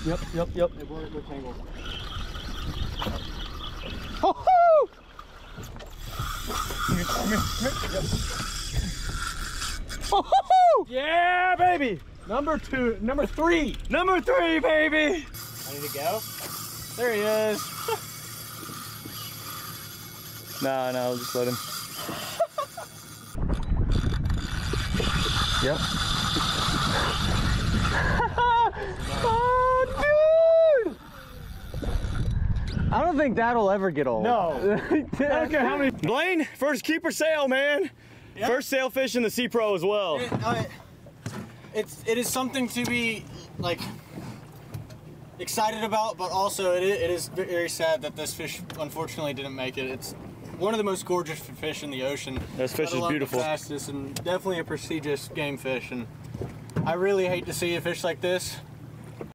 Yep. They weren't the tangle. Oh! Oh! Yeah, baby. Number 3. Number 3, baby. I need to go. There he is. No, just let him. Yep. Oh, dude! I don't think that'll ever get old. No. I don't care how many. Blaine, first keeper sail, man. Yeah. First sailfish in the Sea Pro as well. It is something to be like excited about, but also it is very sad that this fish unfortunately didn't make it. It's one of the most gorgeous fish in the ocean. This fish is beautiful. The fastest and definitely a prestigious game fish. And I really hate to see a fish like this,